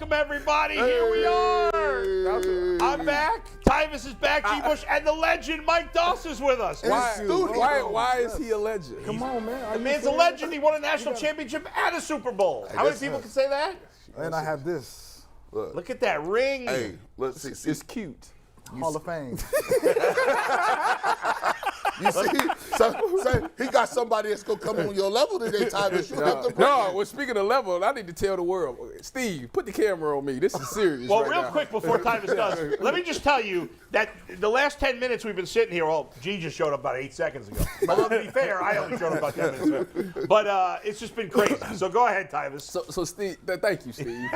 Welcome, everybody. Here we are. I'm back. Tyvis is back. G-Bush and the legend Mike Doss is with us. Why is he a legend? Come on, man. The man's a legend. He won a national championship and a Super Bowl. How many people can say that? And I have this. Look at that ring. Hey, let's see. It's cute. Hall of Fame. You see, so he got somebody that's gonna come on your level today, Tyvis. Well, speaking of level, I need to tell the world. Steve, put the camera on me. This is serious. Well, right real now. quick before Tyvis does, let me just tell you that the last 10 minutes we've been sitting here, well, G just showed up about 8 seconds ago. Although, to be fair, I only showed up about 10 minutes ago. But it's just been crazy. So go ahead, Tyvis. So Steve, thank you, Steve.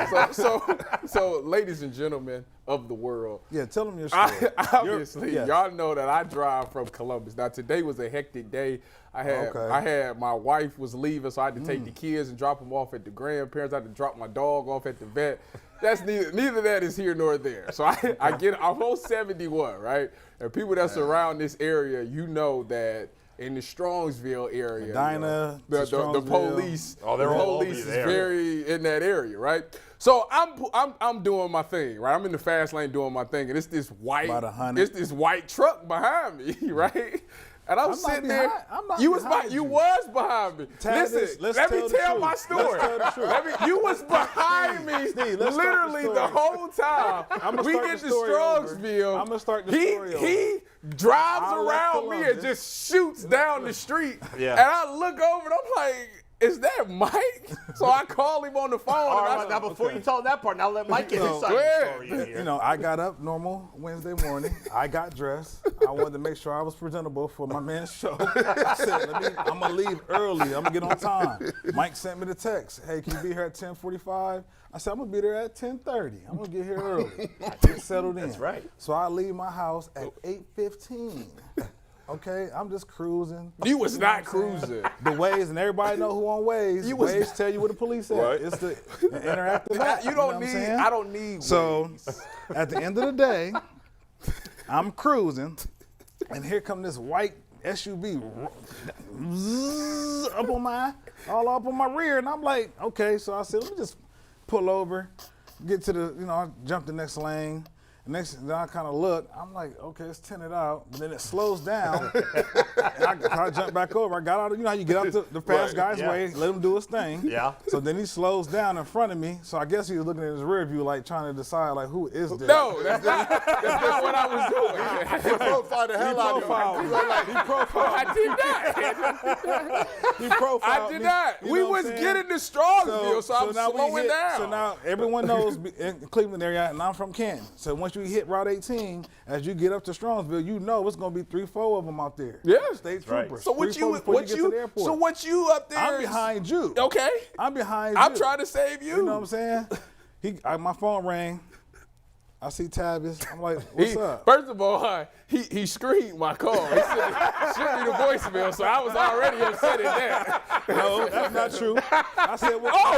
So, ladies and gentlemen of the world. Yeah, tell them your story. Obviously, y'all know that I drive from Columbus. Now, today was a hectic day. I had my wife was leaving, so I had to take the kids and drop them off at the grandparents. I had to drop my dog off at the vet. That's neither that is here nor there. So I'm on 71, right? And people that's around this area, you know that in the Strongsville area, Medina, the police, they're all over police is there. very in that area, right? So I'm doing my thing, right? I'm in the fast lane doing my thing, and it's this white truck behind me, right? And I'm sitting there. You was behind me. Tyvis, Listen, let me tell my story. You was behind me literally the whole time. We get to Strongsville. I'm gonna start the story over. He drives around me and just shoots down the street. Yeah. And I look over and I'm like, is that Mike? So I call him on the phone. All right, now before you tell that part, now let Mike get his side of the story in here. You know, I got up normal Wednesday morning. I got dressed. I wanted to make sure I was presentable for my man's show. I said, I'm going to leave early. I'm going to get on time. Mike sent me the text. Hey, can you be here at 10:45? I said, I'm going to be there at 10:30. I'm going to get here early. Get settled in. That's right. So I leave my house at 8:15. Okay, I'm just cruising. You was not cruising. The Waze, and everybody know who on Waze. Waze tell you where the police at. Right. It's the interactive app. You don't need. I don't need. So, Waze. at the end of the day, I'm cruising, and here come this white SUV all up on my rear, and I'm like, okay. So I said, let me just pull over, get to the, I jump the next lane. Then I kind of look, I'm like, okay, it's tinted out. But then it slows down. And I jump back over. I got out, how you get out the fast guy's way, let him do his thing. Yeah. So then he slows down in front of me. So I guess he was looking at his rear view, like trying to decide, like, who is this? No, that's not what I was doing. He profiled the hell out of you. He profiled. I did not. He profiled I did me. not. You We know what was I'm saying? getting to Strongsville, so I'm now we slowing down. So now everyone knows in the Cleveland area, and I'm from Canton. So once you hit Route 18, as you get up to Strongsville, you know it's going to be 3-4 of them out there. Yeah. State Right. troopers. So what 3-4 you before get to the airport. So what you up there? I'm behind you. Okay. I'm behind you. I'm trying to save you. You know what I'm saying? My phone rang. I see Tyvis. I'm like, what's up? First of all, he screened my call. He sent me the voicemail, so I was already upset at that. No, that's not true. I said,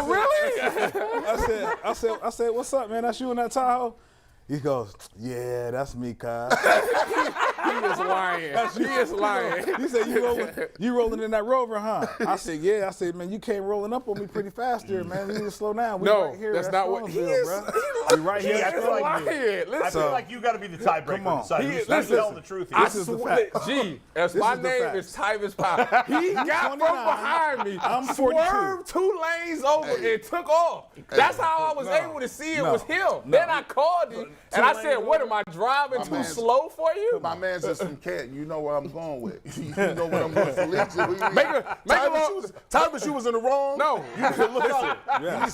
Really? I said, what's up, man? That's you in that Tahoe? He goes, yeah, that's me, cuz. He is lying. He is lying. He said, you rolling in that Rover, huh? I said, yeah. I said, man, you came rolling up on me pretty fast there, man. You need to slow down. We No, right here that's at not what he Strongsville, is. Bro. We right here He at is Strongsville. lying. I feel like you got to be the tiebreaker. Come on. Who's telling the truth here? I This is the swear, fact. G, as This my is the name fact. is Tyvis Powell. He got from 29. behind me, I'm 42. swerved 2 lanes over, and took off. That's how I was able to see it was him. Then I called him, and I said, what, am I driving too slow for you? My man's just from Canton. You know what I'm going with. You know what I'm going for. Tyvis, you was in the wrong. No.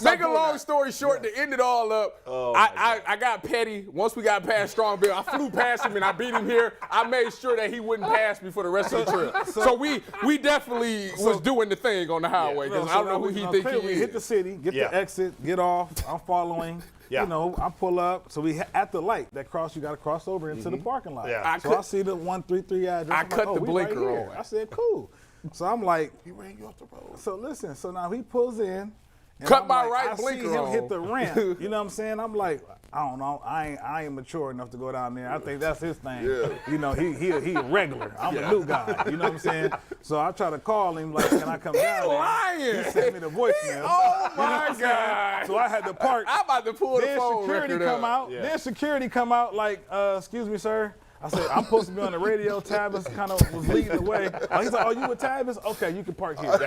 Make a long story short, to end it all up, I got petty. Once we got past Strongville, I flew past him and I beat him here. I made sure that he wouldn't pass me for the rest of the trip. So we definitely was doing the thing on the highway because I don't know who he think he We is. hit the city, get the exit, get off. I'm following. Yeah. I pull up. So we at the light that cross. You got to cross over into the parking lot. Yeah. I see the 133 address. I I'm cut like, the we blinker right here. on. I said, cool. So I'm like, He ran you off the road. so listen. So now he pulls in. And Cut I'm my like, right I blinker see him on. hit the ramp. You know what I'm saying? I'm like, I don't know. I ain't mature enough to go down there. I think that's his thing. Yeah. You know, he a regular. I'm a new guy. You know what I'm saying? So I try to call him like, can I come down there? Lying. He sent me the voicemail. Oh You know what my I'm saying? God. So I had to park. I'm about to pull the Then phone security record come up. out. Then security come out like, excuse me, sir. I said, I'm supposed to be on the radio. Tyvis kind of was leading the way. He's like, oh, you with Tyvis? Okay, you can park here. He's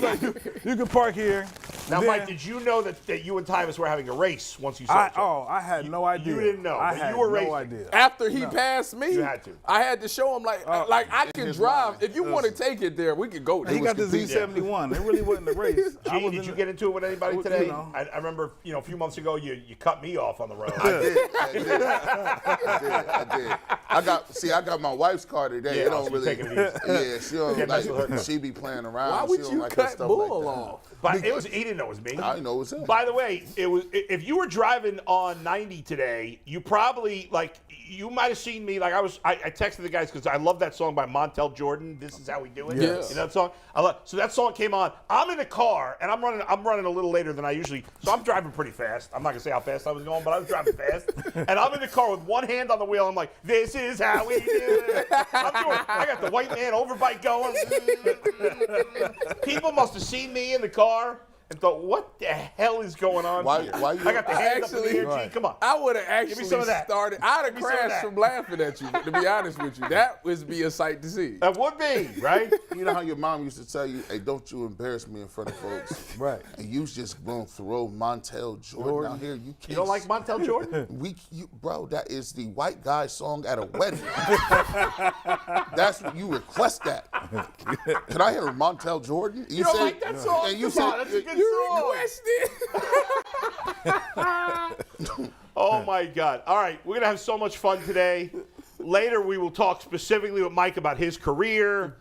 like, you can park here. Now, Then- Mike, did you know that you and Tyvis were having a race once you saw each other? I had no idea. You didn't know, I but had you were no racing. idea. After he passed me, You had to. I had to show him like I can his drive. mind. If you want to take it there, we could go there. He got the Z71. It really wasn't a race. Gene, did you get into it with anybody you today? know. I remember, a few months ago, you cut me off on the road. I got my wife's car today. Yeah, It don't so really. taking it easy. Yeah, she don't Can't mess with her. like. She be playing around. Why She would don't you like that cut stuff Bull like that. off? But he didn't know it was me. I didn't know it was him. By the way, if you were driving on 90 today, you probably you might have seen me. I texted the guys because I love that song by Montel Jordan. This is how we do it. Yes. You know that song? So that song came on. I'm in the car and I'm running a little later than I usually. So I'm driving pretty fast. I'm not gonna say how fast I was going, but I was driving fast. And I'm in the car with one hand on the wheel. I'm like, this is how we do it. I got the white man overbite going. People must have seen me in the car and thought, what the hell is going on Why here? you- I got the hand up in the air, Actually- Gene. Come on. I would have me actually some of that. started. I'd have Give me some of crashed that. from laughing at you. To be honest with you, that would be a sight to see. That would be, right? You know how your mom used to tell you, "Hey, don't you embarrass me in front of folks." Right. And you just gonna throw Montel Jordan out here. You can't. You don't like Montel Jordan? Bro, that is the white guy song at a wedding. That's what you request that. Can I hear Montel Jordan? You don't like that song? And you Come on, said that's a good You song. requested. Oh, my God. All right, we're going to have so much fun today. Later, we will talk specifically with Mike about his career,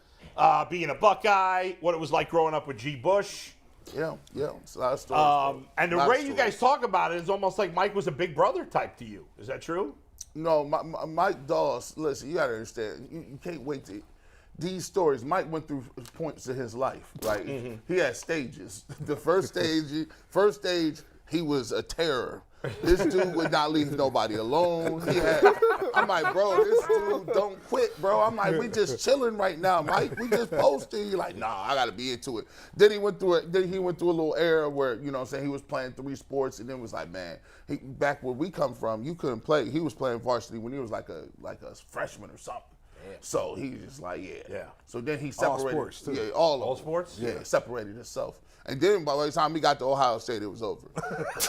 being a Buckeye, what it was like growing up with G. Bush. Yeah, it's a lot of stories. bro. And the Lot of way you guys stories. talk about it is almost like Mike was a big brother type to you. Is that true? No, Mike Dawes, listen, you gotta understand, you can't wait to. These stories, Mike went through points in his life, right? He had stages. The first stage, he was a terror. This dude would not leave nobody alone. I'm like, bro, this dude don't quit, bro. I'm like, we just chilling right now, Mike. We just posting. You're like, nah, I gotta be into it. Then he went through a little era where, you know what I'm saying, he was playing 3 sports and then was like, man, back where we come from, you couldn't play. He was playing varsity when he was like a freshman or something. So he just like, yeah. So then he separated. sports, too. Yeah, all sports? Yeah, separated himself. And then by the time he got to Ohio State, it was over.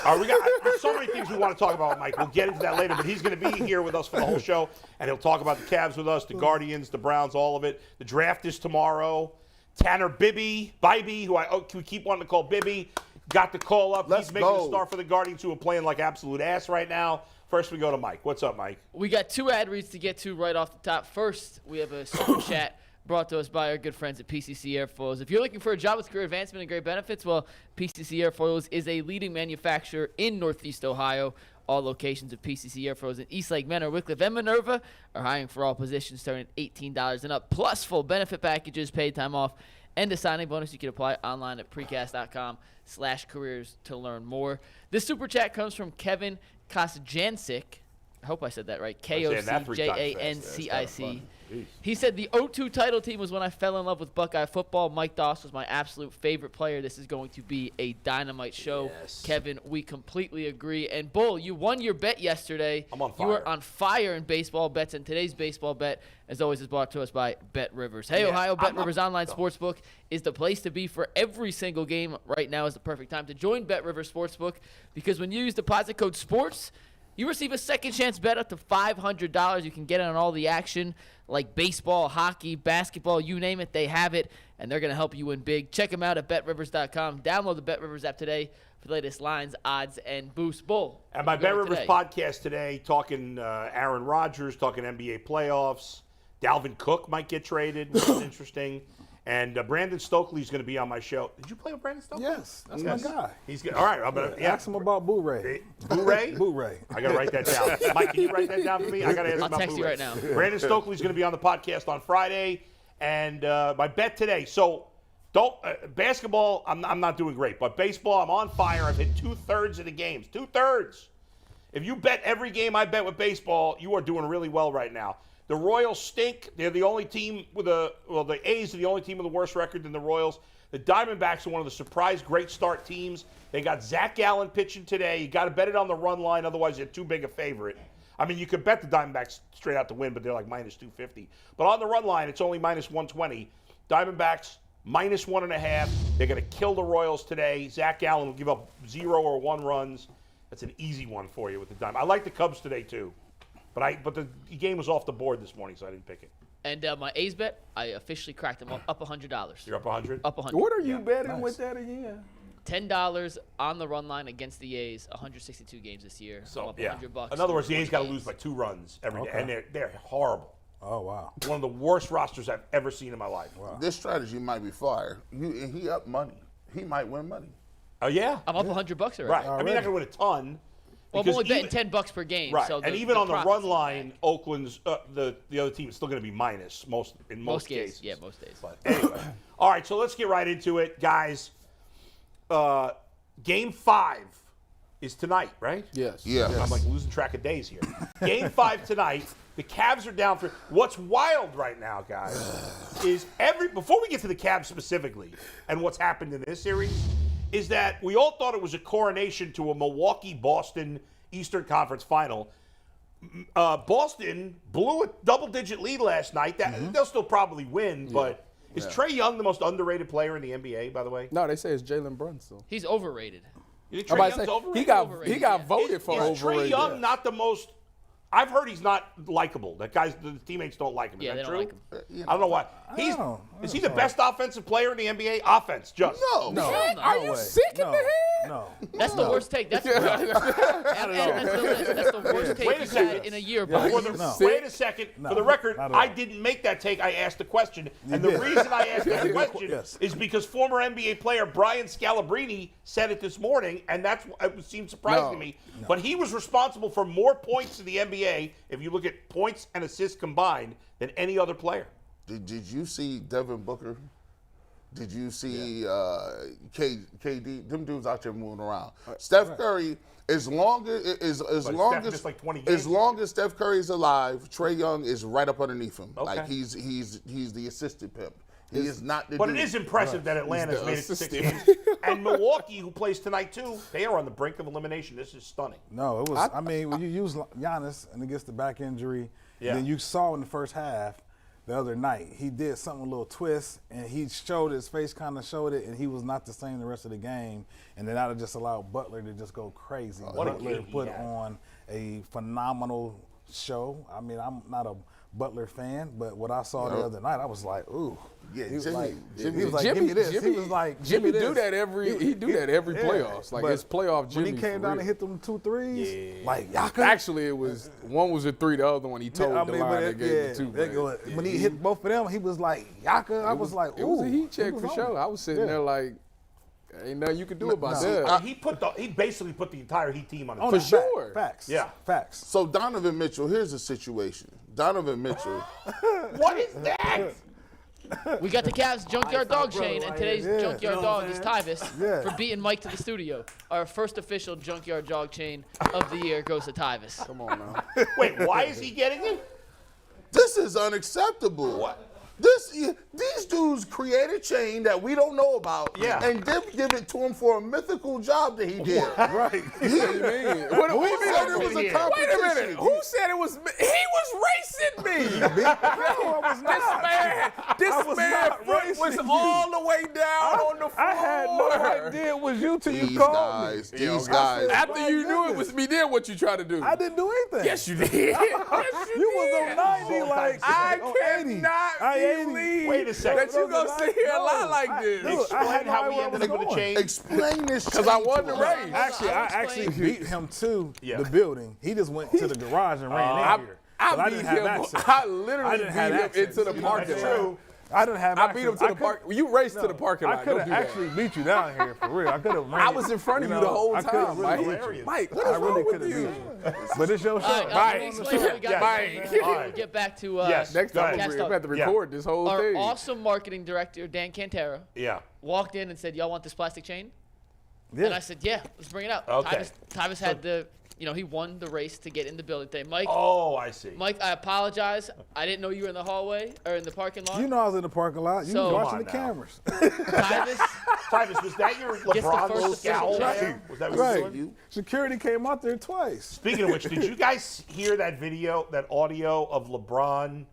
All right, there's so many things we want to talk about with Mike. We'll get into that later, but he's going to be here with us for the whole show, and he'll talk about the Cavs with us, the Guardians, the Browns, all of it. The draft is tomorrow. Tanner Bibby, who we keep wanting to call Bibby, got the call up. Let's He's making go. a start for the Guardians, who are playing like absolute ass right now. First, we go to Mike. What's up, Mike? We got 2 ad reads to get to right off the top. First, we have a super chat brought to us by our good friends at PCC Airfoils. If you're looking for a job with career advancement and great benefits, well, PCC Airfoils is a leading manufacturer in Northeast Ohio. All locations of PCC Airfoils in Eastlake, Menor, Wickliffe, and Minerva are hiring for all positions starting at $18 and up, plus full benefit packages, paid time off, and a signing bonus. You can apply online at precast.com/careers to learn more. This super chat comes from Kevin Kosjancic. I hope I said that right. Kosjancic. He said, the 0-2 title team was when I fell in love with Buckeye football. Mike Doss was my absolute favorite player. This is going to be a dynamite show. Yes. Kevin, we completely agree. And, Bull, you won your bet yesterday. I'm on You were fire. on fire in baseball bets, and today's baseball bet, as always, is brought to us by Bet Rivers. Hey, Ohio, Bet Rivers Online Sportsbook is the place to be for every single game. Right now is the perfect time to join Bet Rivers Sportsbook, because when you use deposit code SPORTS, you receive a second chance bet up to $500. You can get in on all the action like baseball, hockey, basketball, you name it, they have it, and they're going to help you win big. Check them out at BetRivers.com. Download the BetRivers app today for the latest lines, odds, and boost. Bull. And my you Bet got it Rivers today. podcast today, talking Aaron Rodgers, talking NBA playoffs. Dalvin Cook might get traded, which is interesting. And Brandon Stokely's going to be on my show. Did you play with Brandon Stokely? Yes, that's my guy. He's good. All right, I'm gonna Ask him about Boo-Ray. Boo-Ray? Boo-Ray. I got to write that down. Mike, can you write that down for me? I got to ask I'll about text you Boo-Ray. right now. Brandon Stokely's going to be on the podcast on Friday. And my bet today. So Basketball, I'm not doing great, but baseball, I'm on fire. I've hit 2/3 of the games. 2/3. If you bet every game I bet with baseball, you are doing really well right now. The Royals stink. They're the only team with the A's are the only team with a worse record than the Royals. The Diamondbacks are one of the surprise great start teams. They got Zach Gallen pitching today. You got to bet it on the run line, otherwise you're too big a favorite. I mean, you could bet the Diamondbacks straight out to win, but they're like -250. But on the run line, it's only -120. Diamondbacks -1.5. They're going to kill the Royals today. Zach Gallen will give up 0 or 1 runs. That's an easy one for you with the Diamondbacks. I like the Cubs today too, but the game was off the board this morning, so I didn't pick it. And my A's bet, I officially cracked them up $100. You're up 100? Up 100. What are you betting with that again? $10 on the run line against the A's. 162 games this year. So, up yeah. $100. In other words, the A's got to games. lose by 2 runs every day, and they're horrible. Oh, wow. One of the worst rosters I've ever seen in my life. Wow. This strategy might be fire. And he up money. He might win money. Oh, yeah? I'm up $100 already. Right. I mean, you're not going to win a ton. Well, I'm because only betting $10 per game. Right. So and even on the profits run in line, Oakland's the other team is still going to be minus in most Most days. cases. Yeah, most days. But anyway. All right, so let's get right into it, guys. Game 5 is tonight, right? Yes. Yeah. I'm like losing track of days here. Game 5 tonight. The Cavs are down for. What's wild right now, guys, is before we get to the Cavs specifically and what's happened in this series, is that we all thought it was a coronation to a Milwaukee-Boston Eastern Conference final. Boston blew a double-digit lead last night. They'll still probably win, but is Trae Young the most underrated player in the NBA, by the way? No, they say it's Jalen Brunson. He's overrated. You think I'm Trae about to Young's say, overrated? he got yeah. voted for Is Trae overrated. Young not the most? I've heard he's not likable. That the teammates don't like him. Yeah, Is they that don't true? like him. I don't know why. Is he the best offensive player in the NBA? Offense, just. No. No. Hell no. Are No you way. sick in No. the head? No. That's the worst take. That's, that's the worst take Wait a he's second. had in a year. Yeah. Bro. No. Wait a second. For the record, not at all. I didn't make that take. I asked the question. And the did. reason I asked that question Yes. is because former NBA player Brian Scalabrine said it this morning, and it seemed surprising to me. But he was responsible for more points in the NBA, if you look at points and assists combined, than any other player. Did you see Devin Booker? Did you see KD? Them dudes out there moving around. Steph Curry, as long missed like 20 games. as long as Steph Curry's alive, Trae Young is right up underneath him. Okay. Like he's the assistant pimp. He is not the But dude. it is impressive that Atlanta's the made it to 6 assistant. games. And Milwaukee, who plays tonight too, they are on the brink of elimination. This is stunning. No, it was. I mean, when you use Giannis and he gets the back injury, then you saw in the first half the other night he did something, a little twist, and he showed his face, kind of showed it, and he was not the same the rest of the game. And then that would just allow Butler to just go crazy. what a Butler game he put had. on a phenomenal show. I mean, I'm not a Butler fan, but what I saw the other night, I was like, ooh. Yeah, he was Jimmy- like, Jimmy- he was like, give me this. He was like, Jimmy give me do this. that every playoffs. Like but it's playoff Jimmy. When he came for down real. and hit them 2 threes, like Yaka. Actually, it was one was a 3, the other one he told the line they gave it 2. When he hit both of them, he was like Yaka. I was like, ooh. It was a heat check he was for on sure. it. I was sitting there like, ain't nothing you can do about no. that. He basically put the entire Heat team on his On back. his sure. back. Facts. Yeah. Facts. So Donovan Mitchell, here's the situation. Donovan Mitchell. What is that? We got the Cavs Junkyard Dog chain, and today's Yeah. Junkyard You know Dog is Tyvis Yeah. for beating Mike to the studio. Our first official Junkyard Dog chain of the year goes to Tyvis. Come on now. Wait, why is he getting it? This is unacceptable. What? These dudes create a chain that we don't know about, Yeah. and give it to him for a mythical job that he did. Right. What do you mean? Who said it was a Wait a competition? Wait a minute. Who said it was me? He was racing me. No, I was not. This I was man not foot racing was you. all the way down on the floor. I had no idea it was you till you These called guys, me. these guys. After My you knew it goodness. was me, then what you try to do? I didn't do anything. Yes, you did. Yes, You was on 90 like I on 80. cannot I 80. believe Wait a second. that you gonna sit here and lie like this. Look, I had Explain no how idea we where I ended was up with the going. chain. Explain this Because chain I won to the us. race. Actually, I I'll actually explain. beat him to Yeah. the building. He just went to the garage and ran in here. I 'Cause beat didn't have him. access. I literally I didn't beat have him access. into the You know, parking That's lot. true. I didn't have. I beat him to the park. You raced to the parking lot. I could have Don't do that. actually beat you down here for real. I could have. I was in front of you the whole time, Mike. Hilarious. Mike, what I is really wrong could with have beat you? you. But it's your show. All right, let me explain what we got. Mike. We'll get back to Yes. Next Go time ahead. we're going to have to record this whole our thing. awesome marketing director, Dan Cantera, Yeah. walked in and said, y'all want this plastic chain? Yeah. And I said, yeah, let's bring it out. Okay. Tyvis had he won the race to get in the building today. Mike, Oh, I see. Mike, I apologize. I didn't know you were in the hallway or in the parking lot. You know I was in the parking lot. You So- was Come watching on the now. cameras. Tyvis, Tyvis, was that your the LeBron first little scowl official there? Was that what you were Right. doing? Security came out there twice. Speaking of which, did you guys hear that audio of LeBron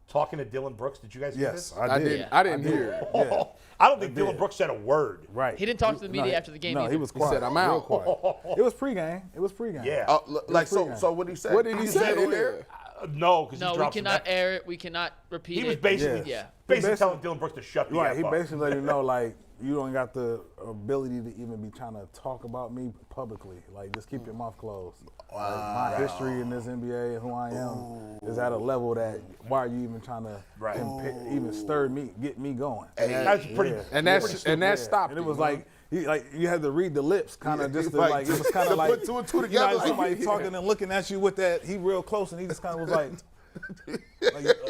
talking to Dylan Brooks? Did you guys hear Yes, this? I did. Yeah. I didn't hear it. Yeah. I don't think did. Dylan Brooks said a word. Right. He didn't talk to the media he- after the game No, either. he was quiet. said, "I'm Real out." quiet. It was pregame. It was pregame. Yeah. Like so. pregame. So what did he say? What did he say? on there? No, because No, he we dropped cannot some. air it. We cannot repeat it. He was basically, Yeah. basically telling Dylan Brooks to shut the Right. F He up. basically let him know, like, you don't got the ability to even be trying to talk about me publicly. Like, just keep your mouth closed. Like, my history in this NBA and who I am is at a level that why are you even trying to Right. even stir me, get me going? That's pretty. Yeah. And that stopped. And it him, was huh? like you had to read the lips, kind of just to right. like it was kind To of like put two and two you know, together. like somebody talking and looking at you with that. He real close and he just kind of was like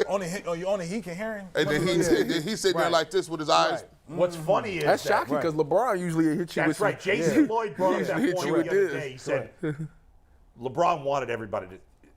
only he can hear him. And then he sitting there Right. like this with his eyes. Right. What's funny is That's that, shocking because LeBron usually hit you That's with right. some- Jason Lloyd brought up that Hit point you the with other this. day. He said LeBron wanted everybody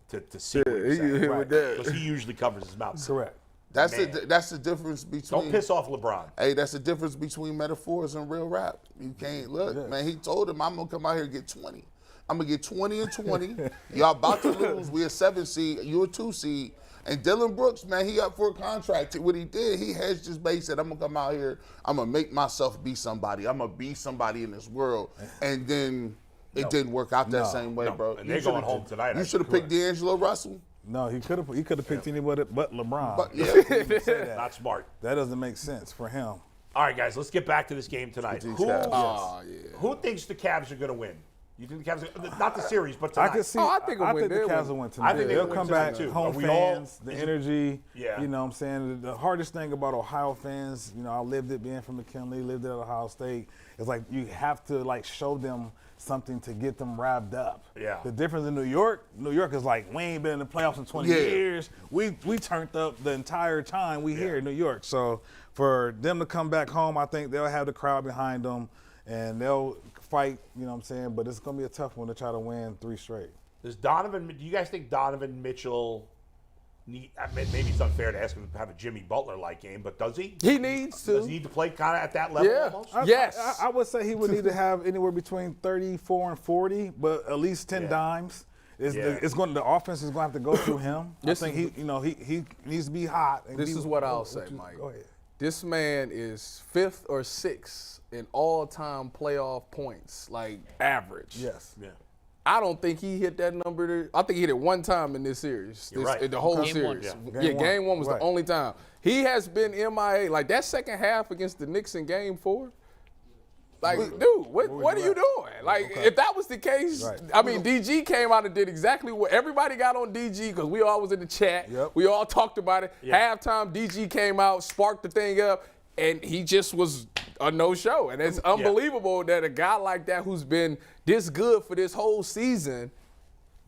to see what he he was saying. hit with that. Because he usually covers his mouth. Correct. That's Man. that's the difference between. Don't piss off LeBron. Hey, that's the difference between metaphors and real rap. You can't look, man. He told him, "I'm gonna come out here and get 20. I'm gonna get 20 and 20. Y'all about to lose. We a 7 seed. You a 2 seed." And Dylan Brooks, man, he up for a contract. What he did, he hedged his base. Said, "I'm gonna come out here. I'm gonna make myself be somebody. I'm gonna be somebody in this world." And then it didn't work out that same way, bro. And they're going home tonight. You should have picked D'Angelo Russell. No, he could have picked anybody but LeBron. But yeah, Say that. Not smart. That doesn't make sense for him. All right, guys, let's get back to this game tonight. These Who, guys. Oh, yeah. who thinks the Cavs are going to win? You think the Cavs are, not the series, but tonight? I can see. Oh, I think I they'll win. think the They'll Cavs win. will win tonight. I think They'll they'll come win tonight, back. too. Home Are we all- fans, the energy. Yeah. You know what I'm saying? The hardest thing about Ohio fans, you know, I lived it being from McKinley, lived it at Ohio State. It's like you have to like show them something to get them wrapped up. Yeah. The difference in New York is like we ain't been in the playoffs in 20 Yeah. years. We turned up the entire time we here in New York. So for them to come back home, I think they'll have the crowd behind them and they'll fight, you know what I'm saying? But it's going to be a tough one to try to win 3 straight. Do you guys think Donovan Mitchell maybe it's unfair to ask him to have a Jimmy Butler-like game, but does he? He needs to. Does he need to play kind of at that level Yeah. almost? Yes. I would say he would need to have anywhere between 34 and 40, but at least 10 Yeah. dimes. Yeah. The offense is going to have to go through him. This I think he needs to be hot. And This be- is what I'll say, Mike. Go ahead. This man is 5th or 6th in all-time playoff points, like average. Yes. Yeah. I don't think he hit that number. I think he hit it one time in this series. You're right. In the whole Game one. series. Yeah. Yeah, game one was Right. the only time. He has been MIA. Like that second half against the Knicks in game 4. Like, dude, what are you doing? Like, if that was the case, Right. I mean, DG came out and did exactly what everybody got on DG because we all was in the chat. Yep. We all talked about it. Yeah. Halftime, DG came out, sparked the thing up, and he just was a no-show. And it's unbelievable that a guy like that who's been this good for this whole season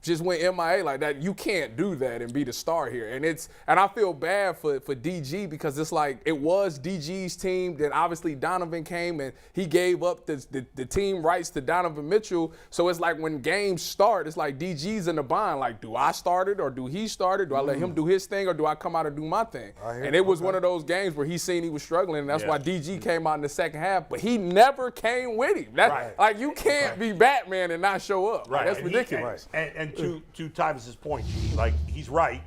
just went MIA like that. You can't do that and be the star here. And I feel bad for DG because it's like it was DG's team. Then obviously Donovan came and he gave up the team rights to Donovan Mitchell. So it's like when games start, it's like DG's in the bind. Like, do I start it or do he start it? Do I let him do his thing or do I come out and do my thing? And it was one of those games where he seen he was struggling, and that's why DG came out in the second half. But he never came with him. Like you can't be Batman and not show up. Like, that's And ridiculous. And to Tyvis's point, G, like he's right.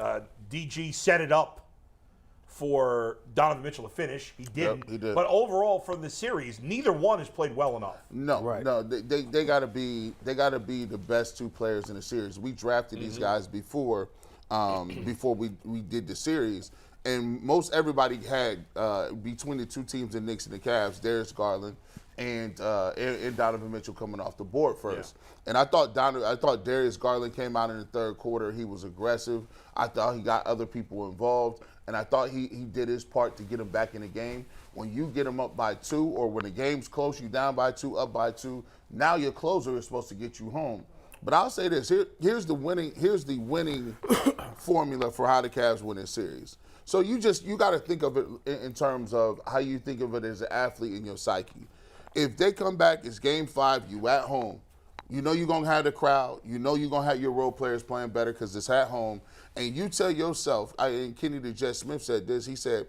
DG set it up for Donovan Mitchell to finish. He didn't. Yep, he did. But overall, from the series, neither one has played well enough. No, they gotta be the best 2 players in the series. We drafted these guys before we did the series, and most everybody had between the 2 teams, the Knicks and the Cavs, Darius Garland and Donovan Mitchell coming off the board first. And I thought Darius Garland came out in the 3rd quarter. He was aggressive. I thought he got other people involved. and I thought he did his part to get him back in the game. When you get him up by 2, or when the game's close, you down by 2, up by 2, now your closer is supposed to get you home. But I'll say this: here's the winning formula for how the Cavs win this series. So you got to think of it in terms of how you think of it as an athlete in your psyche. If they come back, it's Game 5, you at home. You know you're going to have the crowd. You know you're going to have your role players playing better because it's at home. And you tell yourself, and Kenny the Jet Smith said this, he said,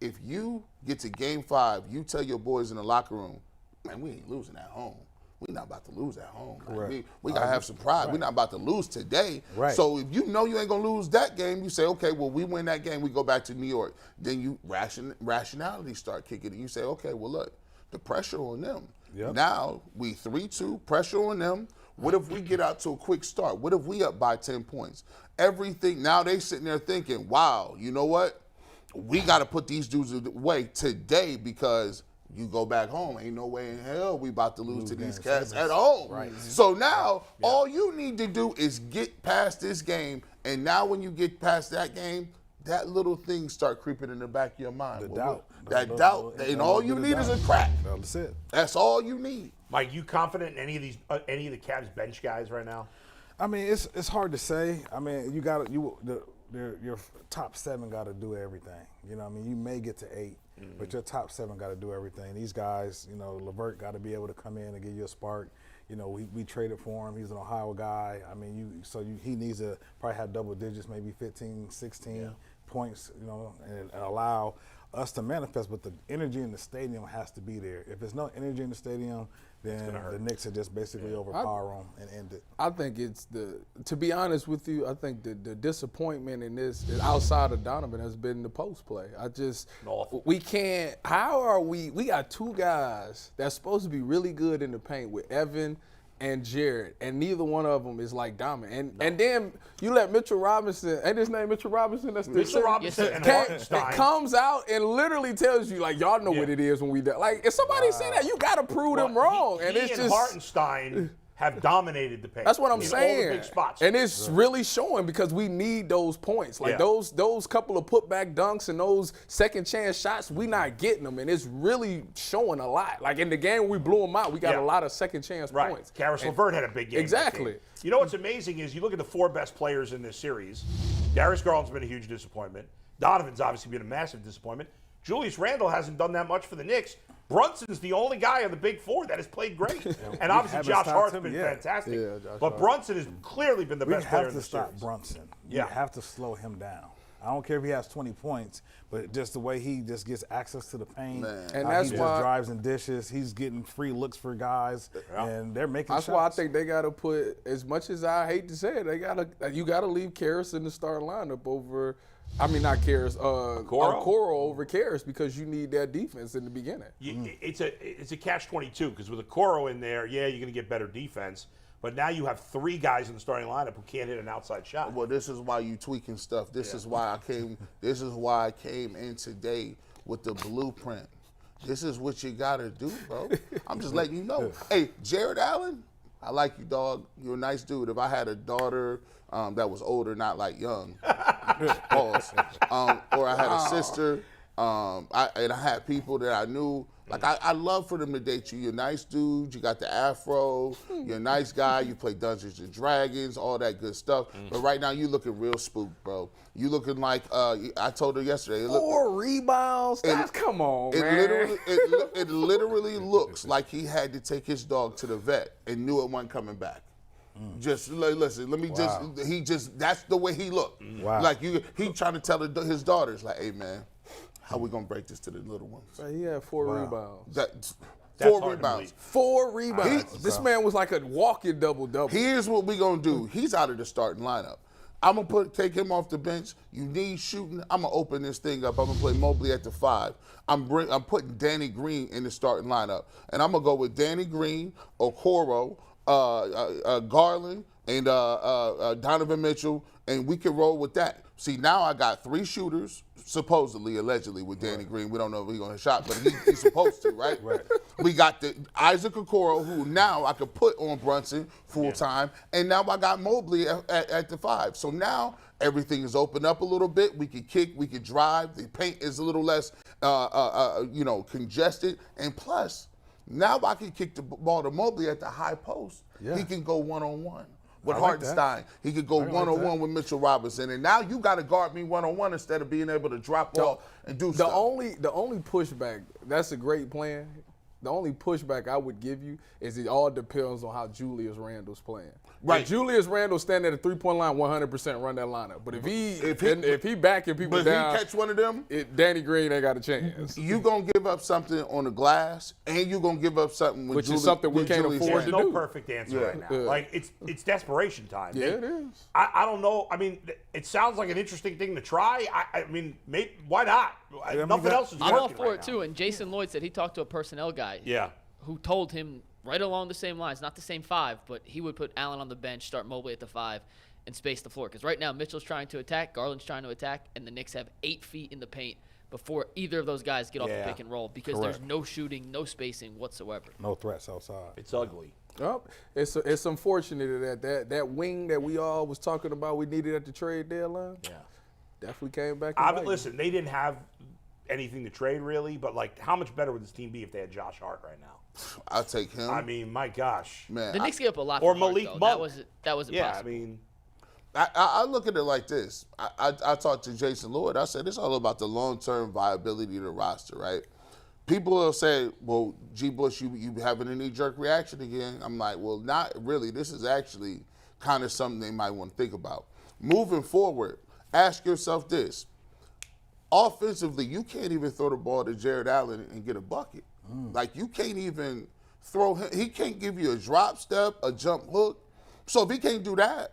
if you get to Game 5, you tell your boys in the locker room, man, we ain't losing at home. We're not about to lose at home. Right. We got to have some pride. Right. We're not about to lose today. Right. So if you know you ain't going to lose that game, you say, okay, well, we win that game, we go back to New York. Then you rationality start kicking in. You say, okay, well, look, the pressure on them. Yep. Now we 3-2, pressure on them. What if we get out to a quick start? What if we up by 10 points? Everything, now they sitting there thinking, wow, you know what? We got to put these dudes away today because you go back home, ain't no way in hell we about to lose to these cats at home. Right. So now all you need to do is get past this game, and now when you get past that game, that little thing start creeping in the back of your mind. That doubt, and all you need is a crack. That's it. That's all you need. Mike, you confident in any of the Cavs bench guys right now? I mean, it's hard to say. I mean, your top 7 got to do everything. You know, I mean, you may get to 8, but your top 7 got to do everything. These guys, you know, LeVert got to be able to come in and give you a spark. You know, we traded for him. He's an Ohio guy. I mean, he needs to probably have double digits, maybe 15, 16 points, you know, and allow us to manifest. But the energy in the stadium has to be there. If there's no energy in the stadium, then the Knicks would just basically overpower them and end it. I think to be honest with you, I think the disappointment in this outside of Donovan has been the post play. We can't, we got 2 guys that's supposed to be really good in the paint with Evan and Jared, and neither one of them is like dominant. And then you let Mitchell Robinson, ain't his name Mitchell Robinson? That's Mitchell Robinson and Hartenstein. Comes out and literally tells you, like, y'all know what it is when we do. Like, if somebody say that, you got to prove them wrong. He and Hartenstein have dominated the paint. That's what I'm saying. All the big spots. And it's really showing because we need those points. Like those couple of putback dunks and those second chance shots, we not getting them. And it's really showing a lot. Like in the game we blew them out, we got a lot of second chance points. Karis LeVert had a big game. Exactly. You know what's amazing is you look at the 4 best players in this series. Darius Garland's been a huge disappointment. Donovan's obviously been a massive disappointment. Julius Randle hasn't done that much for the Knicks. Brunson's the only guy of the big 4 that has played great. And obviously Josh Hart's been fantastic. Yeah, but Brunson has clearly been the best player in the series. We have to stop Brunson. You have to slow him down. I don't care if he has 20 points, but just the way he just gets access to the paint, and that's he why just drives and dishes. He's getting free looks for guys, and they're making shots. That's why I think they got to put, as much as I hate to say it, you got to leave Karis in the starting lineup over. I mean, not Karis, Okoro over Karis because you need that defense in the beginning. It's a catch-22 because with Okoro in there, you're going to get better defense. But now you have 3 guys in the starting lineup who can't hit an outside shot. Well, this is why you tweaking stuff. This is why I came. This is why I came in today with the blueprint. This is what you got to do, bro. I'm just letting you know. Hey, Jared Allen, I like you, dog. You're a nice dude. If I had a daughter that was older, not like young, pause, or I had a sister, and I had people that I knew. Like, I love for them to date you. You're a nice dude. You got the afro. You're a nice guy. You play Dungeons and Dragons, all that good stuff. But right now, you looking real spooked, bro. You looking like, I told her yesterday. 4 rebounds? Come on, man. It literally looks like he had to take his dog to the vet and knew it wasn't coming back. Just listen, let me that's the way he looked. Wow. Like, he trying to tell his daughters, like, hey, man, how we gonna break this to the little ones? He had 4 rebounds. That's 4 rebounds. 4 rebounds. This man was like a walking double-double. Here's what we gonna do. He's out of the starting lineup. I'm gonna take him off the bench. You need shooting. I'm gonna open this thing up. I'm gonna play Mobley at the 5. I'm putting Danny Green in the starting lineup, and I'm gonna go with Danny Green, Okoro, Garland and Donovan Mitchell, and we can roll with that. See, now I got 3 shooters, supposedly, allegedly, with Danny Green. We don't know if he's going to shot, but he's supposed to, right? Right. We got the Isaac Okoro, who now I could put on Brunson full time, and now I got Mobley at the 5. So now everything is opened up a little bit. We can kick, we can drive. The paint is a little less, congested, and plus, now I can kick the ball to Mobley at the high post. Yeah. He can go one-on-one with Hartenstein. He could go one-on-one with Mitchell Robinson. And now you got to guard me one-on-one instead of being able to drop off and do stuff. The only pushback, that's a great plan. The only pushback I would give you is it all depends on how Julius Randle's playing. Right. If Julius Randle standing at the 3-point line, 100% run that lineup. But if he backing people down, he catch one of them, Danny Green ain't got a chance. You gonna give up something on the glass, and you gonna give up something with Which is something we can't afford to do. There's no perfect answer right now. Like it's desperation time. Yeah, it is. I don't know. I mean, it sounds like an interesting thing to try. I mean, why not? Nothing else is working. I'm all for right it too. And Jason Lloyd said he talked to a personnel guy. Yeah. Who told him right along the same lines, not the same 5, but he would put Allen on the bench, start Mobley at the 5, and space the floor. Because right now Mitchell's trying to attack, Garland's trying to attack, and the Knicks have 8 feet in the paint before either of those guys get off the pick and roll because there's no shooting, no spacing whatsoever. No threats outside. It's ugly. Oh, it's unfortunate that wing that we all was talking about we needed at the trade deadline. Yeah, definitely came back. Listen, they didn't have anything to trade really, but like, how much better would this team be if they had Josh Hart right now? I'll take him. I mean, my gosh, man. The Knicks gave up a lot. Or for Malik Hart, Monk. That was impossible. Yeah, I mean, I look at it like this. I talked to Jason Lloyd. I said it's all about the long-term viability of the roster, right? People will say, well, G. Bush, you having a knee-jerk reaction again. I'm like, well, not really. This is actually kind of something they might want to think about. Moving forward, ask yourself this. Offensively, you can't even throw the ball to Jared Allen and get a bucket. Like, you can't even throw him. He can't give you a drop step, a jump hook. So if he can't do that,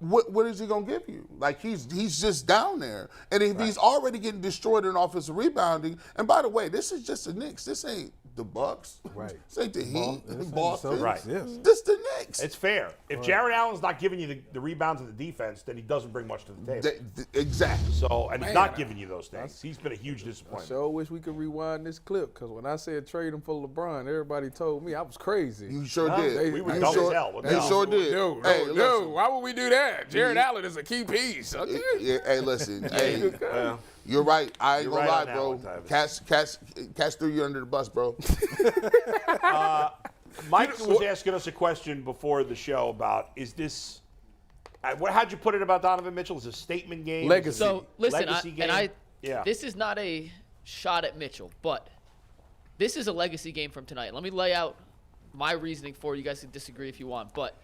what is he going to give you? Like, he's just down there. And if he's already getting destroyed in offensive rebounding, and by the way, this is just the Knicks. This ain't the Bucks. Right. This ain't the Heat, Boston. Right. Yes. This the Knicks. It's fair. If Jared Allen's not giving you the rebounds and the defense, then he doesn't bring much to the table. Exactly. So, and he's not giving you those things. He's been a huge disappointment. I sure wish we could rewind this clip, because when I said trade him for LeBron, everybody told me I was crazy. You sure did. We were dumb as hell. You sure did. No, why would we do that? Jared Allen is a key piece. Okay. Hey, listen. Hey, you're right. I ain't gonna lie, bro. Catch threw you under the bus, bro. Mike was asking us a question before the show about, is this, how'd you put it about Donovan Mitchell? Is it a statement game? Legacy. So, listen, legacy game? This is not a shot at Mitchell, but this is a legacy game from tonight. Let me lay out my reasoning for it. You guys can disagree if you want, but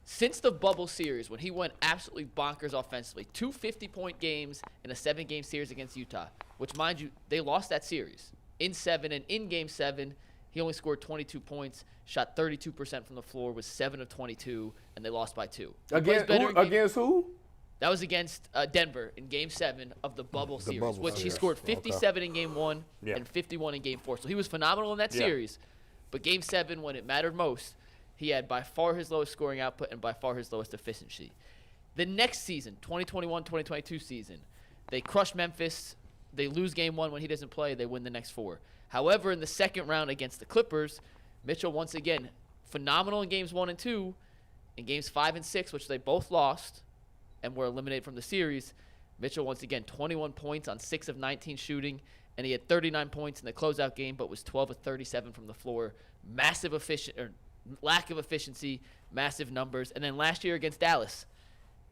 since the bubble series, when he went absolutely bonkers offensively, 2 50-point games in a 7-game series against Utah, which, mind you, they lost that series in 7, and in Game 7, he only scored 22 points, shot 32% from the floor, was 7 of 22, and they lost by 2. Against who? That was against Denver in Game 7 of the bubble series, which he scored 57 in Game 1 and 51 in Game 4. So he was phenomenal in that series. But Game 7, when it mattered most, he had by far his lowest scoring output and by far his lowest efficiency. The next season, 2021-2022 season, they crush Memphis. They lose Game 1 when he doesn't play. They win the next 4. However, in the second round against the Clippers, Mitchell once again phenomenal in Games 1 and 2. In Games 5 and 6, which they both lost and were eliminated from the series, Mitchell once again 21 points on 6 of 19 shooting, and he had 39 points in the closeout game, but was 12 of 37 from the floor. Lack of efficiency, massive numbers. And then last year against Dallas,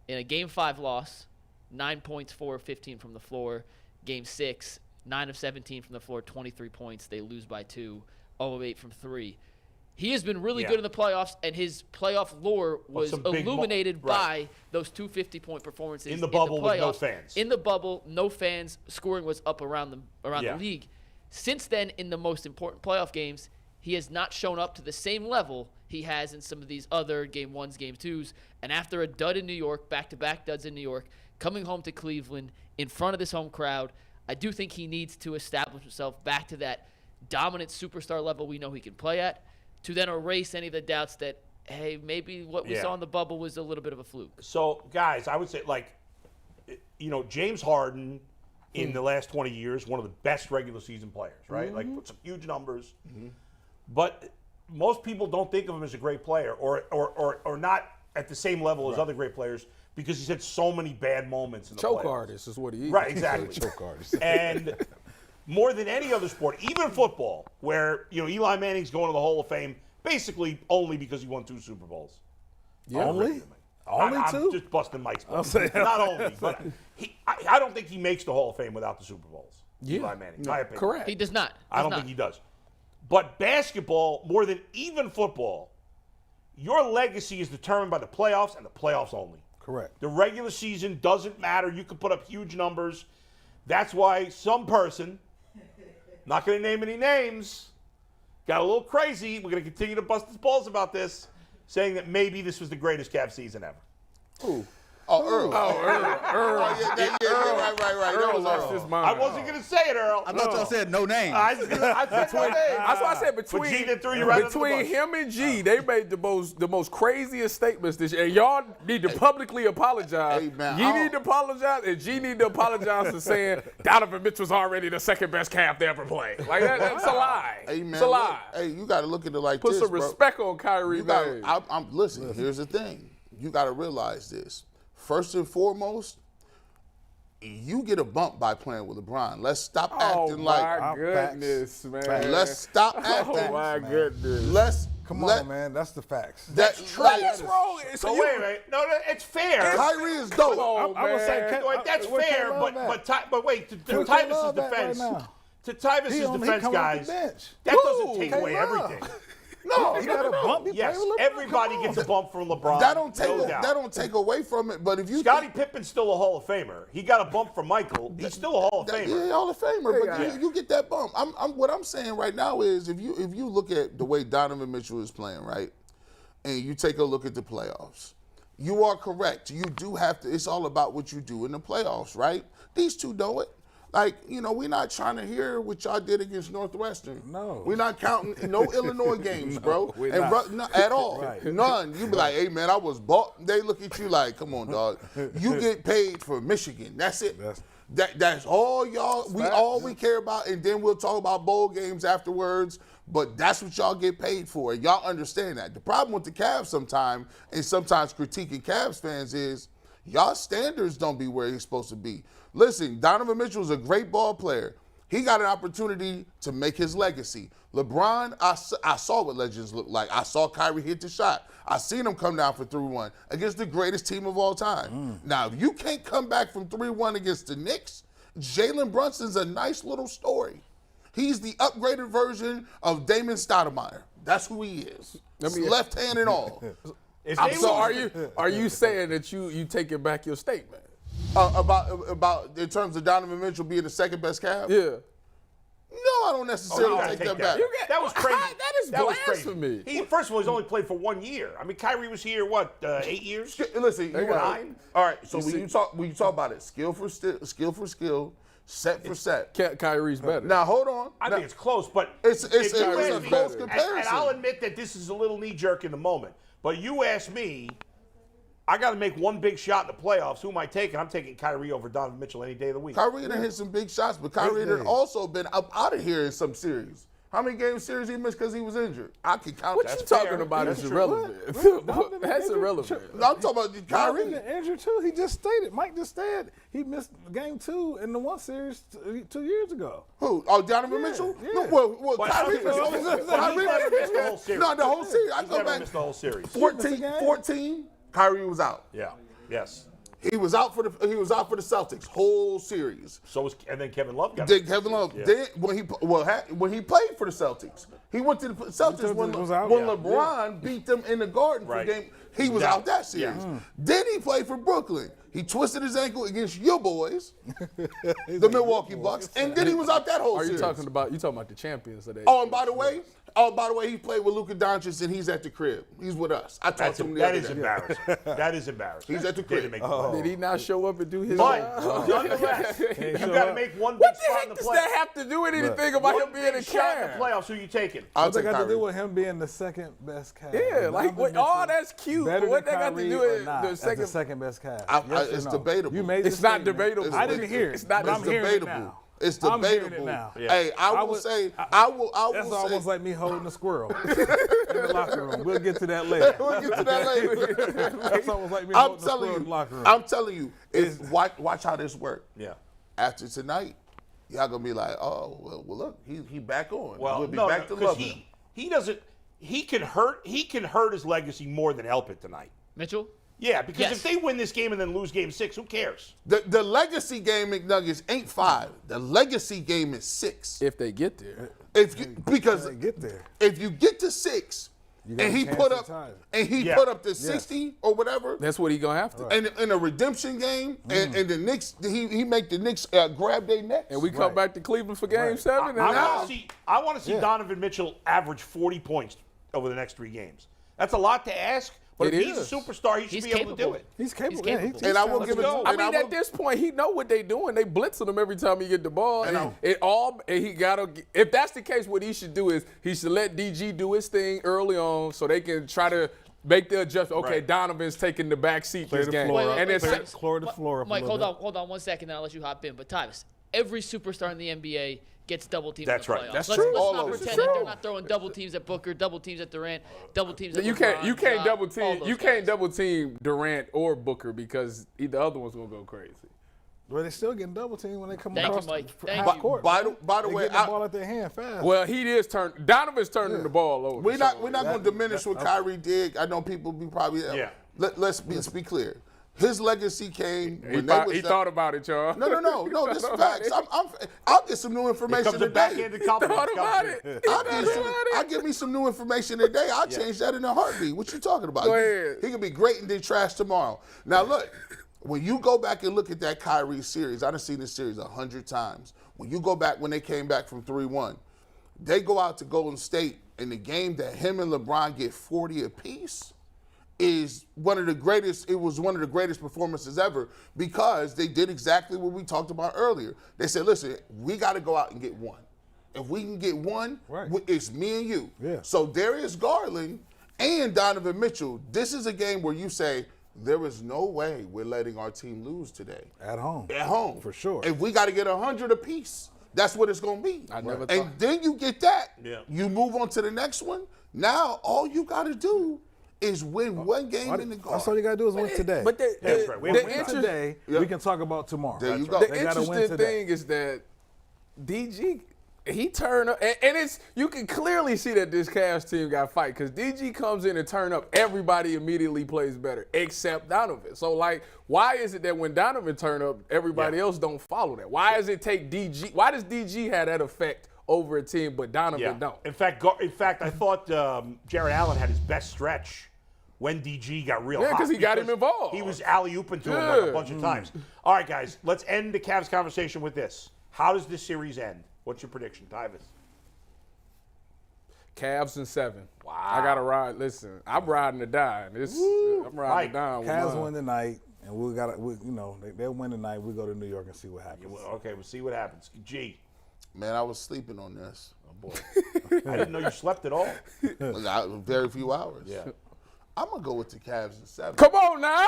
in a Game 5 loss, 9 points, 4 of 15 from the floor. Game 6, 9 of 17 from the floor, 23 points. They lose by 2, 0 of 8 from 3. He has been really good in the playoffs, and his playoff lore was illuminated by those 2 50-point performances in the bubble with no fans. In the bubble, no fans. Scoring was up around the league. Since then, in the most important playoff games, he has not shown up to the same level he has in some of these other Game 1s, Game 2s. And after a dud in New York, back-to-back duds in New York, coming home to Cleveland in front of this home crowd, I do think he needs to establish himself back to that dominant superstar level we know he can play at, to then erase any of the doubts that hey, maybe what we saw in the bubble was a little bit of a fluke. So, guys, I would say, James Harden in the last 20 years, one of the best regular season players, right? Like, put some huge numbers. But most people don't think of him as a great player or not at the same level as other great players because he's had so many bad moments in the Choke playoffs. artist is what he is. Right, exactly. Choke artist. And more than any other sport, even football, where Eli Manning's going to the Hall of Fame basically only because he won 2 Super Bowls. Yeah. Only? Only I'm 2? just busting Mike's I'll balls. say- Not only, but I don't think he makes the Hall of Fame without the Super Bowls. Yeah. Eli Manning, my opinion. Correct. He does not. I don't think he does. But basketball, more than even football, your legacy is determined by the playoffs and the playoffs only. Correct. The regular season doesn't matter. You can put up huge numbers. That's why some person, not going to name any names, got a little crazy. We're going to continue to bust his balls about this, saying that maybe this was the greatest Cavs season ever. Who? Oh, Earl. Earl. Right. That was lost his mind. I wasn't going to say it, Earl. I thought y'all said no name. I said no name. That's why I said But G did throw you right under the between bus. him and G, they made the most craziest statements this year. And y'all need to publicly apologize. Hey, man, You need to apologize, and G need to apologize for saying Donovan Mitchell's already the second best Cav to ever play. Like that's a lie. Hey, man, it's a lie. look, you got to look at it like Put this, some bro. respect on Kyrie. You gotta, listen, here's the thing. You got to realize this. First and foremost, you get a bump by playing with LeBron. Let's stop acting like. my goodness, man. Let's stop acting. Oh my goodness. Let's Come on, man. That's the facts. That's True. What's wrong? So wait a minute. No, it's fair. Kyrie is dope. Come on, I'm gonna say man. Wait, that's Where fair, K-Love but wait, to Where Tyvus' K-Love at defense, right now? to Tyvus' He defense, coming off guys, the bench. that doesn't take K-Love. away everything. No, He got a bump. He Yes, played with LeBron. everybody Come gets on. a bump from LeBron. that don't take no doubt. that don't take away from it. But if you Scottie Pippen's still a Hall of Famer. He got a bump from Michael. He's still a Hall of Famer. Yeah, Hall of Famer, but Yeah. you get that bump. What I'm saying right now is if you look at the way Donovan Mitchell is playing, right, and you take a look at the playoffs, you are correct. You do have to. It's all about what you do in the playoffs, right? These two know it. Like, we're not trying to hear what y'all did against Northwestern. No. We're not counting no Illinois games, bro. we're And not. no, at all. Right. None. You be like, hey, man, I was bought. They look at you like, come on, dog. You get paid for Michigan. That's it. That's all y'all. We care about, and then we'll talk about bowl games afterwards. But that's what y'all get paid for. And y'all understand that. The problem with the Cavs sometimes critiquing Cavs fans is y'all standards don't be where he's supposed to be. Listen, Donovan Mitchell is a great ball player. He got an opportunity to make his legacy. LeBron, I saw what legends look like. I saw Kyrie hit the shot. I seen him come down for 3-1 against the greatest team of all time. Now, if you can't come back from 3-1 against the Knicks, Jalen Brunson's a nice little story. He's the upgraded version of Damon Stoudemire. That's who he is. Left hand and all. So are you saying that you taking back your statement? About in terms of Donovan Mitchell being the second best Cav? Yeah. No, I don't necessarily take that back. That was crazy. That is was crazy. blasphemy. First of all, he's only played for 1 year. I mean, Kyrie was here, 8 years? Listen, you got it. all right. So when you talk about it, skill for skill, set for set. Kyrie's better. Now hold on. I think it's close, but It's a if you close ask me- comparison. And I'll admit that this is a little knee-jerk in the moment. But you ask me, I got to make one big shot in the playoffs. Who am I taking? I'm taking Kyrie over Donovan Mitchell any day of the week. Kyrie done hit some big shots, but Kyrie done also been up out of here in some series. How many game series he missed because he was injured? I can count What that. you talking fair. about That's is true. irrelevant. That's irrelevant. No, I'm talking about Kyrie Kyrie. been injured too. He just stated. Mike just said he missed game 2 in the one series 2 years ago. Who? Oh, Donovan Mitchell? yeah. No, well, But Kyrie he's never missed the whole series. No, the whole series. I He's go never back missed the whole series. 14, Kyrie was out. Yeah. Yes. He was out for the Celtics whole series. And then Kevin Love got Then Kevin Love, then when he played for the Celtics, he went to the Celtics when was out. LeBron beat them in the Garden Right. for game. He was out that series. Then he played for Brooklyn. He twisted his ankle against your boys, the Milwaukee Bucks, and then he was out that whole Are you series. talking about the champions of that? Oh, and by the way, he played with Luka Doncic, and he's at the crib. He's with us. I talked to him the That other is day. embarrassing. That is embarrassing. He's at the Didn't crib. make the playoffs. Did he not show up and do his But job? nonetheless, you got to make one big What the spot heck in the does playoffs. that have to do with anything about One him being a big shot in the Cavs? playoffs. Who you taking? thinking? I'll What's that take got to Kyrie. do with him being the second best Cavs? Yeah, like Donovan oh, Mitchell that's cute. better But what than that got to Kyrie do or with not the as second? the second best Cavs? Yes or It's no? debatable. You made It's the not statement. debatable. I didn't hear it. It's not but I'm hearing it debatable. now. It's I'm hearing debatable. it now. Yeah. Hey, I will say, I will That's say. almost like me holding a squirrel in the locker room. We'll get to that later. We'll get to that later. That's almost like me I'm holding a telling squirrel in you. the locker room. I'm telling you. Watch how this works. Yeah. After tonight, y'all gonna be like, oh, well look, he back on. Well, we'll be no, back to because loving. he doesn't. He can hurt his legacy more than help it tonight. Mitchell? Yeah, because Yes. if they win this game and then lose game 6, who cares? The legacy game, McNuggets, ain't 5. The legacy game is 6. If they get there. Because They get there. if you get to 6, got and a he chance put to up tie it. and he Yeah. put up the 60 or whatever, That's what he gonna have to. and in a redemption game, and the Knicks, he make the Knicks grab their necks. And we come back to Cleveland for Game 7. I want to see Donovan Mitchell average 40 points over the next 3 games. That's a lot to ask, but It if he's is. a superstar, he should He's be able to do capable. it. He's capable. He's Yeah, capable. And I will give it. go. I and mean, will- at this point, he know what they doing. They blitzing him every time he get the ball. And And he gotta. If that's the case, what he should do is he should let DG do his thing early on, so they can try to make the adjustment. Okay, Right. Donovan's taking the back seat Clear this the game, floor Wait, up. and then wait, Clear the floor up a Mike, little hold on 1 second, then I'll let you hop in. But Tyvis, every superstar in the NBA gets double teamed. That's in the right. playoffs. That's let's, true. Let's All not of it. pretend that they're not throwing double teams at Booker, double teams at Durant, double teams at you LeBron, can't Ja, double all team. those You can't guys. double team Durant or Booker because either other one's gonna go crazy. But they still getting double teamed when they come Thank you, across Mike. the Thank half you. court. By the They way, get the ball at their hand fast. Well, Donovan's turning the ball over. we're not going to that- diminish what Kyrie did. I know people be probably. Yeah. Let's be clear. His legacy came He when thought, thought about it, y'all. No. This is facts. I'll get some new Here information comes a today. backhanded compliment. Thought about it. I'll give me some new information today. I'll change that in a heartbeat. What you talking about? Go ahead. He could be great and then trash tomorrow. Now look, when you go back and look at that Kyrie series, I've seen this series 100 times. When you go back when they came back from 3-1, they go out to Golden State in the game that him and LeBron get 40 apiece. Is one of the greatest. It was one of the greatest performances ever because they did exactly what we talked about earlier. They said, "Listen, we got to go out and get one. If we can get one, Right. it's me and you." Yeah. So Darius Garland and Donovan Mitchell. This is a game where you say there is no way we're letting our team lose today At home. at home For sure. If we got to get 100 apiece, that's what it's going to be. I never And thought- then you get that. Yeah. You move on to the next one. Now all you got to do is win one game in the guard. That's all you got to do is win today. But That's right. We the have to win interest- today, Yeah. we can talk about tomorrow. There you That's go. right. The They gotta win interesting today. thing is that DG, he turned up, and it's you can clearly see that this Cavs team got fight because DG comes in and turn up, everybody immediately plays better except Donovan. So like, why is it that when Donovan turn up, everybody else don't follow that? Why does it take DG? Why does DG have that effect over a team, but Donovan don't? In fact, I thought Jared Allen had his best stretch when DG got real Yeah, hot. 'cause he got him involved. He was alley-ooping to him like a Yeah. bunch of times. All right, guys, let's end the Cavs conversation with this. How does this series end? What's your prediction, Tyvis? Cavs in 7. Wow. I gotta ride. Listen, I'm riding to die. I'm riding Mike, to die. with Cavs mine. win tonight, and they'll win tonight. We go to New York and see what happens. Okay, we'll see what happens. G. Man, I was sleeping on this. Oh, boy. I didn't know you slept at all. Very few hours. Yeah. I'm gonna go with the Cavs in 7. Come on now.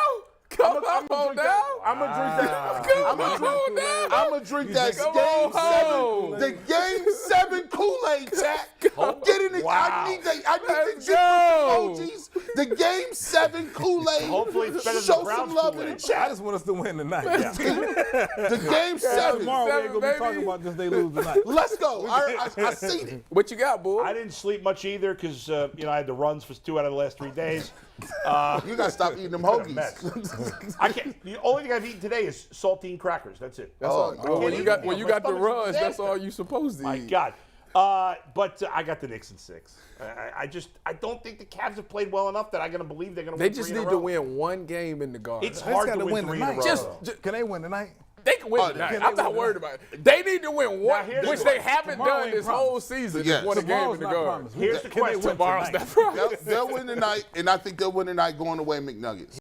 Come on now. I'm gonna drink that. Come on now. I'm gonna drink that Come game on, 7. The game 7 Kool-Aid, chat. Get in the. Wow. I need the Let's G go. emojis. The game 7 Kool-Aid. Hopefully it's better than Show the Browns some love in the Kool-Aid. I chat. just want us to win tonight. The game 7. Tomorrow we ain't gonna be baby. talking about just they lose tonight. Let's go. I seen it. What you got, boy? I didn't sleep much either because I had the runs for 2 out of the last 3 days. You gotta stop eating them Been a mess. hoagies. I can't. The only thing I've eaten today is saltine crackers. That's it. That's all. oh, When you got My the stomach's runs, that's disaster. all you supposed to My eat. God. But I got the Knicks in 6. I don't think the Cavs have played well enough that I'm going to believe they're going to They win just 3 in a need to row. win one game in the Garden. It's They hard just to gotta win 3 in a row. tonight. Can they win tonight? They can win tonight. can I'm they not win worried about it. They need to win one, here's which the they question. haven't Tomorrow done ain't this promised. whole season. Yes. Is won a game in Tomorrow's the not Garden. promised. Here's the Can they win question. Tomorrow's tonight? not promised. They'll win tonight, and I think they'll win tonight going away McNuggets.